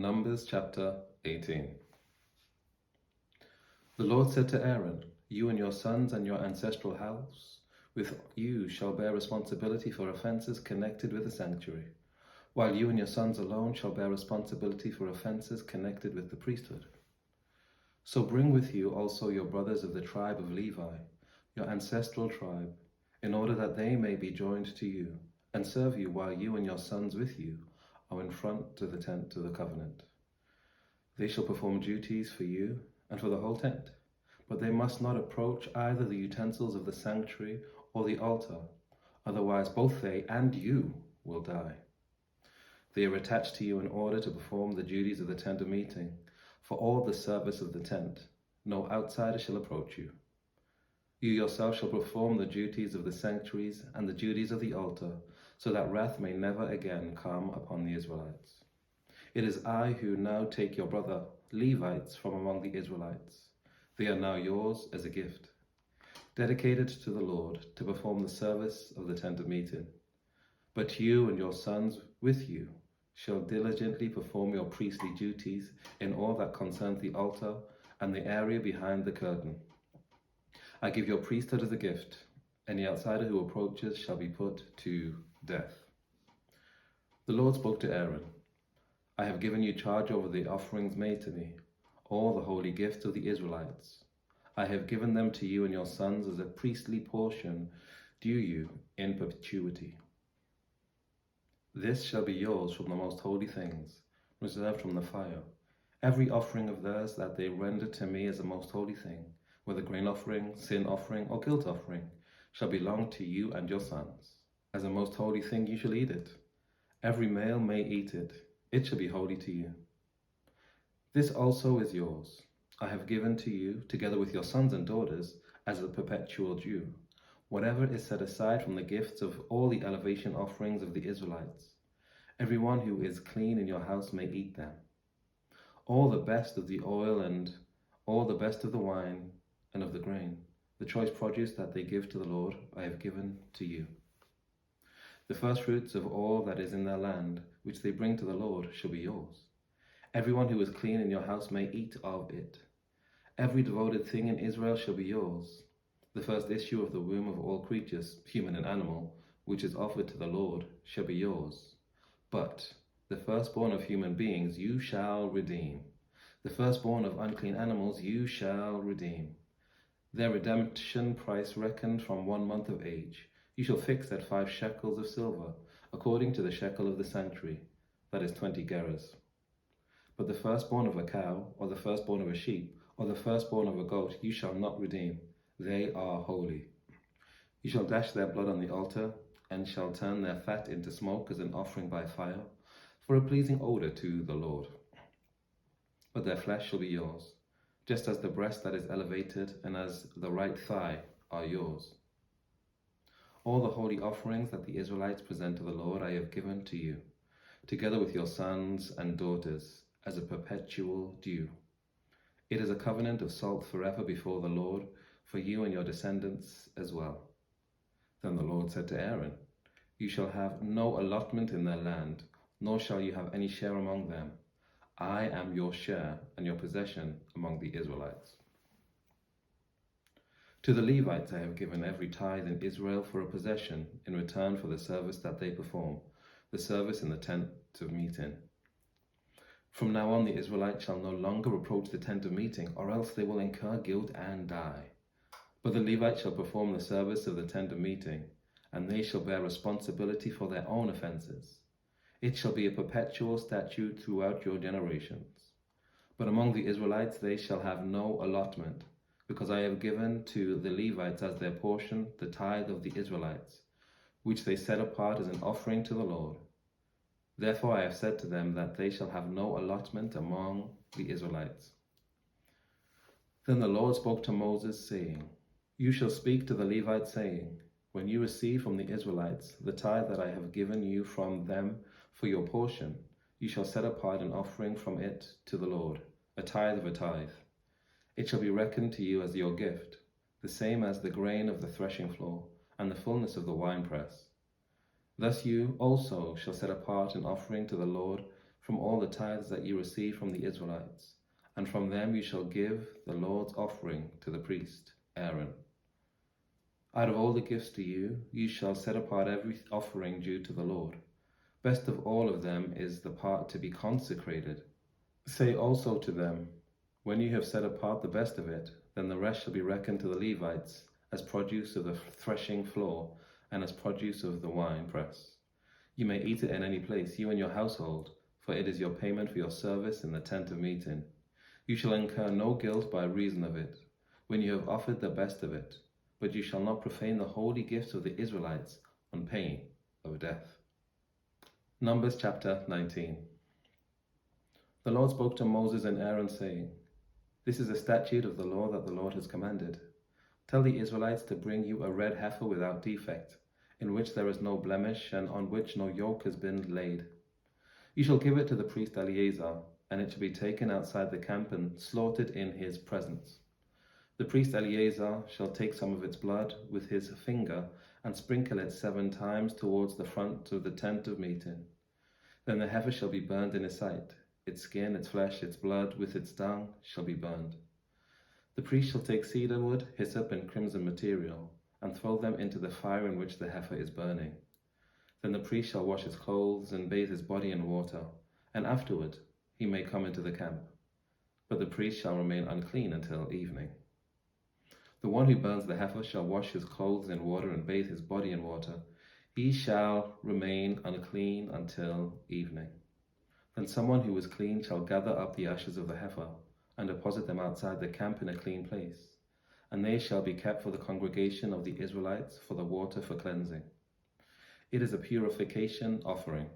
Numbers chapter 18. The Lord said to Aaron, "You and your sons and your ancestral house with you shall bear responsibility for offenses connected with the sanctuary, while you and your sons alone shall bear responsibility for offenses connected with the priesthood. So bring with you also your brothers of the tribe of Levi, your ancestral tribe, in order that they may be joined to you and serve you while you and your sons with you are in front of the tent of the covenant. They shall perform duties for you and for the whole tent, but they must not approach either the utensils of the sanctuary or the altar, otherwise both they and you will die. They are attached to you in order to perform the duties of the tent of meeting, for all the service of the tent. No outsider shall approach you. You yourself shall perform the duties of the sanctuaries and the duties of the altar, so that wrath may never again come upon the Israelites. It is I who now take your brother Levites from among the Israelites. They are now yours as a gift, dedicated to the Lord to perform the service of the tent of meeting. But you and your sons with you shall diligently perform your priestly duties in all that concerns the altar and the area behind the curtain. I give your priesthood as a gift. Any outsider who approaches shall be put to death." The Lord spoke to Aaron, "I have given you charge over the offerings made to me, all the holy gifts of the Israelites. I have given them to you and your sons as a priestly portion due you in perpetuity. This shall be yours from the most holy things, reserved from the fire. Every offering of theirs that they render to me as a most holy thing, whether grain offering, sin offering, or guilt offering, shall belong to you and your sons. As a most holy thing you shall eat it. Every male may eat it. It shall be holy to you. This also is yours. I have given to you, together with your sons and daughters, as a perpetual due, whatever is set aside from the gifts of all the elevation offerings of the Israelites. Everyone who is clean in your house may eat them. All the best of the oil and all the best of the wine and of the grain, the choice produce that they give to the Lord, I have given to you. The first fruits of all that is in their land, which they bring to the Lord, shall be yours. Everyone who is clean in your house may eat of it. Every devoted thing in Israel shall be yours. The first issue of the womb of all creatures, human and animal, which is offered to the Lord, shall be yours. But the firstborn of human beings you shall redeem. The firstborn of unclean animals you shall redeem. Their redemption price reckoned from 1 month of age, you shall fix at 5 shekels of silver, according to the shekel of the sanctuary, that is 20 gerahs. But the firstborn of a cow, or the firstborn of a sheep, or the firstborn of a goat you shall not redeem. They are holy. You shall dash their blood on the altar, and shall turn their fat into smoke as an offering by fire, for a pleasing odor to the Lord. But their flesh shall be yours, just as the breast that is elevated and as the right thigh are yours. All the holy offerings that the Israelites present to the Lord I have given to you, together with your sons and daughters, as a perpetual due. It is a covenant of salt forever before the Lord, for you and your descendants as well." Then the Lord said to Aaron, "You shall have no allotment in their land, nor shall you have any share among them. I am your share and your possession among the Israelites. To the Levites I have given every tithe in Israel for a possession in return for the service that they perform, the service in the tent of meeting. From now on the Israelites shall no longer approach the tent of meeting, or else they will incur guilt and die. But the Levites shall perform the service of the tent of meeting, and they shall bear responsibility for their own offenses. It shall be a perpetual statute throughout your generations. But among the Israelites they shall have no allotment, because I have given to the Levites as their portion the tithe of the Israelites, which they set apart as an offering to the Lord. Therefore I have said to them that they shall have no allotment among the Israelites." Then the Lord spoke to Moses, saying, "You shall speak to the Levites, saying, when you receive from the Israelites the tithe that I have given you from them for your portion, you shall set apart an offering from it to the Lord, a tithe of a tithe. It shall be reckoned to you as your gift, the same as the grain of the threshing floor and the fullness of the winepress. Thus you also shall set apart an offering to the Lord from all the tithes that you receive from the Israelites, and from them you shall give the Lord's offering to the priest, Aaron. Out of all the gifts to you, you shall set apart every offering due to the Lord. Best of all of them is the part to be consecrated. Say also to them, when you have set apart the best of it, then the rest shall be reckoned to the Levites as produce of the threshing floor and as produce of the wine press. You may eat it in any place, you and your household, for it is your payment for your service in the tent of meeting. You shall incur no guilt by reason of it, when you have offered the best of it, but you shall not profane the holy gifts of the Israelites on pain of death. Numbers chapter 19. The Lord spoke to Moses and Aaron, saying, This is a statute of the law that the Lord has commanded. Tell the Israelites to bring you a red heifer without defect, in which there is no blemish, and on which no yoke has been laid. You shall give it to the priest Eleazar, and it shall be taken outside the camp and slaughtered in his presence. The priest Eleazar shall take some of its blood with his finger and sprinkle it 7 times towards the front of the tent of meeting. Then the heifer shall be burned in his sight. Its skin, its flesh, its blood, with its dung, shall be burned. The priest shall take cedar wood, hyssop, and crimson material, and throw them into the fire in which the heifer is burning. Then the priest shall wash his clothes and bathe his body in water, and afterward he may come into the camp. But the priest shall remain unclean until evening. The one who burns the heifer shall wash his clothes in water and bathe his body in water. He shall remain unclean until evening. Then someone who is clean shall gather up the ashes of the heifer and deposit them outside the camp in a clean place, and they shall be kept for the congregation of the Israelites for the water for cleansing. It is a purification offering.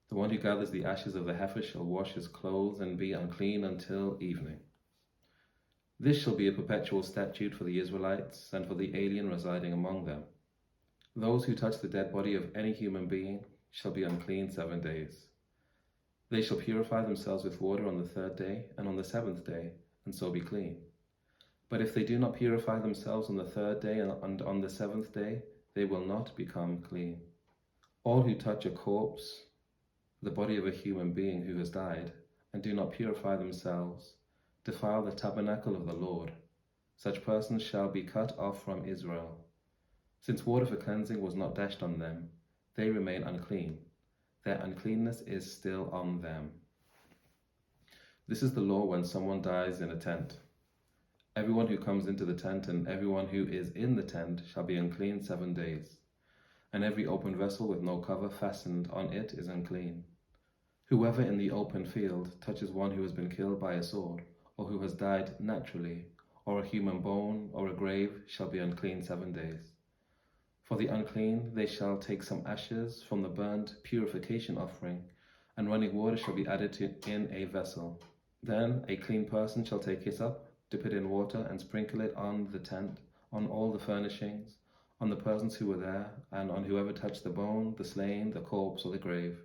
The one who gathers the ashes of the heifer shall wash his clothes and be unclean until evening. This shall be a perpetual statute for the Israelites and for the alien residing among them. Those who touch the dead body of any human being shall be unclean 7 days. They shall purify themselves with water on the 3rd day and on the 7th day, and so be clean. But if they do not purify themselves on the 3rd day and on the 7th day, they will not become clean. All who touch a corpse, the body of a human being who has died, and do not purify themselves, defile the tabernacle of the Lord. Such persons shall be cut off from Israel. Since water for cleansing was not dashed on them, they remain unclean. Their uncleanness is still on them. This is the law when someone dies in a tent. Everyone who comes into the tent and everyone who is in the tent shall be unclean 7 days. And every open vessel with no cover fastened on it is unclean. Whoever in the open field touches one who has been killed by a sword, or who has died naturally, or a human bone, or a grave, shall be unclean 7 days. For the unclean they shall take some ashes from the burnt purification offering, and running water shall be added in a vessel. Then a clean person shall take hyssop, dip it in water, and sprinkle it on the tent, on all the furnishings, on the persons who were there, and on whoever touched the bone, the slain, the corpse, or the grave.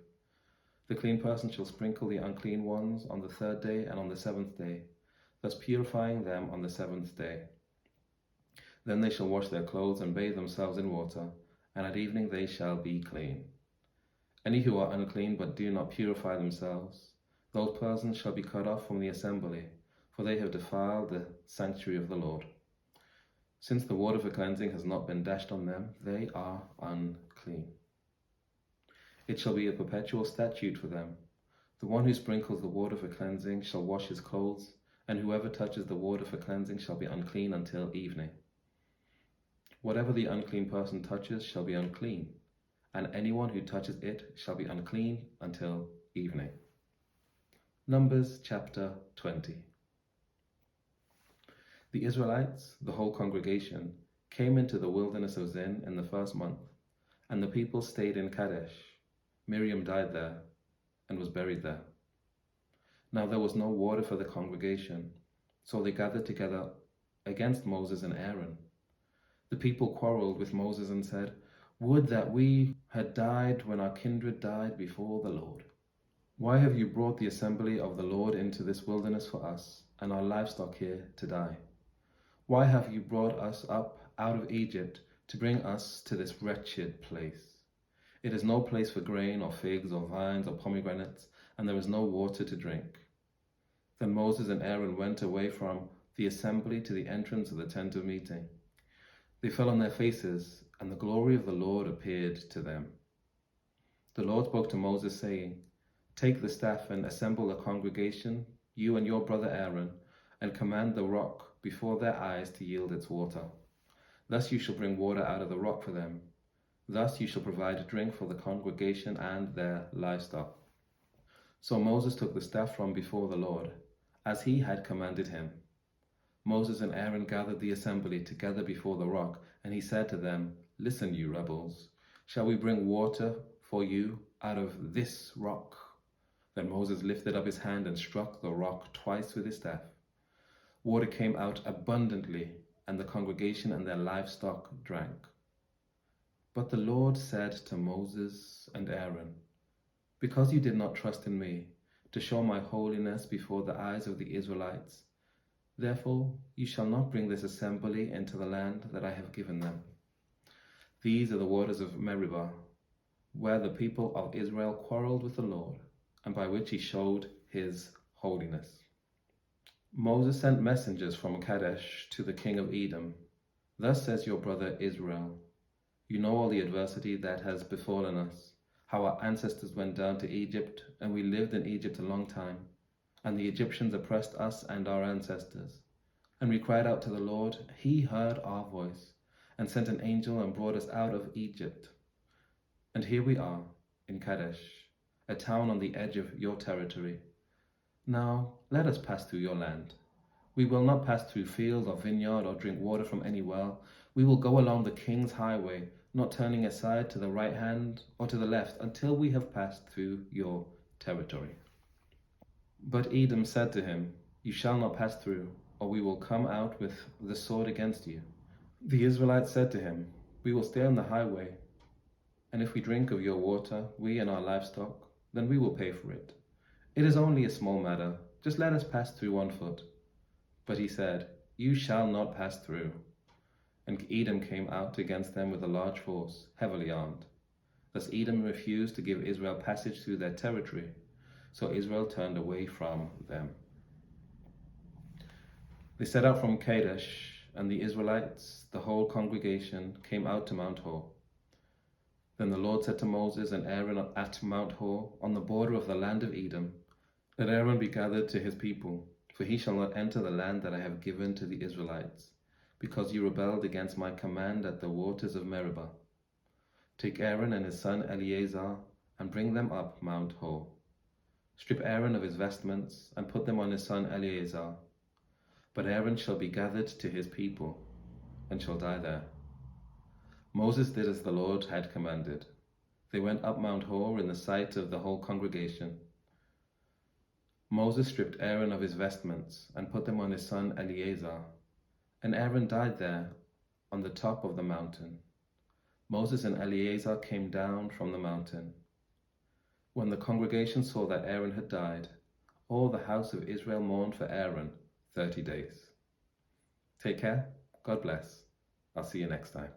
The clean person shall sprinkle the unclean ones on the 3rd day and on the 7th day, thus purifying them on the 7th day. Then they shall wash their clothes and bathe themselves in water, and at evening they shall be clean. Any who are unclean but do not purify themselves, those persons shall be cut off from the assembly, for they have defiled the sanctuary of the Lord. Since the water for cleansing has not been dashed on them, they are unclean. It shall be a perpetual statute for them. The one who sprinkles the water for cleansing shall wash his clothes, and whoever touches the water for cleansing shall be unclean until evening. Whatever the unclean person touches shall be unclean, and anyone who touches it shall be unclean until evening. Numbers chapter 20. The Israelites, the whole congregation, came into the wilderness of Zin in the 1st month, and the people stayed in Kadesh. Miriam died there and was buried there. Now there was no water for the congregation, so they gathered together against Moses and Aaron. The people quarreled with Moses and said, "Would that we had died when our kindred died before the Lord. Why have you brought the assembly of the Lord into this wilderness for us, and our livestock here to die? Why have you brought us up out of Egypt to bring us to this wretched place? It is no place for grain or figs or vines or pomegranates, and there was no water to drink. Then Moses and Aaron went away from the assembly to the entrance of the tent of meeting. They fell on their faces, and the glory of the Lord appeared to them. The Lord spoke to Moses, saying, "Take the staff and assemble the congregation, you and your brother Aaron, and command the rock before their eyes to yield its water. Thus you shall bring water out of the rock for them. Thus you shall provide drink for the congregation and their livestock." So Moses took the staff from before the Lord, as he had commanded him. Moses and Aaron gathered the assembly together before the rock, and he said to them, "Listen, you rebels, shall we bring water for you out of this rock?" Then Moses lifted up his hand and struck the rock twice with his staff. Water came out abundantly, and the congregation and their livestock drank. But the Lord said to Moses and Aaron, "Because you did not trust in me to show my holiness before the eyes of the Israelites, therefore you shall not bring this assembly into the land that I have given them." These are the waters of Meribah, where the people of Israel quarreled with the Lord, and by which he showed his holiness. Moses sent messengers from Kadesh to the king of Edom. "Thus says your brother Israel, you know all the adversity that has befallen us, how our ancestors went down to Egypt, and we lived in Egypt a long time, and the Egyptians oppressed us and our ancestors. And we cried out to the Lord, he heard our voice, and sent an angel and brought us out of Egypt. And here we are in Kadesh, a town on the edge of your territory. Now let us pass through your land. We will not pass through field or vineyard or drink water from any well. We will go along the king's highway, not turning aside to the right hand or to the left until we have passed through your territory." But Edom said to him, "You shall not pass through, or we will come out with the sword against you." The Israelites said to him, "We will stay on the highway, and if we drink of your water, we and our livestock, then we will pay for it. It is only a small matter, just let us pass through 1 foot." But he said, "You shall not pass through." And Edom came out against them with a large force, heavily armed. Thus Edom refused to give Israel passage through their territory, so Israel turned away from them. They set out from Kadesh, and the Israelites, the whole congregation, came out to Mount Hor. Then the Lord said to Moses and Aaron at Mount Hor, on the border of the land of Edom, "Let Aaron be gathered to his people, for he shall not enter the land that I have given to the Israelites, because you rebelled against my command at the waters of Meribah. Take Aaron and his son Eleazar and bring them up Mount Hor. Strip Aaron of his vestments and put them on his son Eleazar. But Aaron shall be gathered to his people and shall die there." Moses did as the Lord had commanded. They went up Mount Hor in the sight of the whole congregation. Moses stripped Aaron of his vestments and put them on his son Eleazar, and Aaron died there on the top of the mountain. Moses and Eleazar came down from the mountain. When the congregation saw that Aaron had died, all the house of Israel mourned for Aaron 30 days. Take care. God bless. I'll see you next time.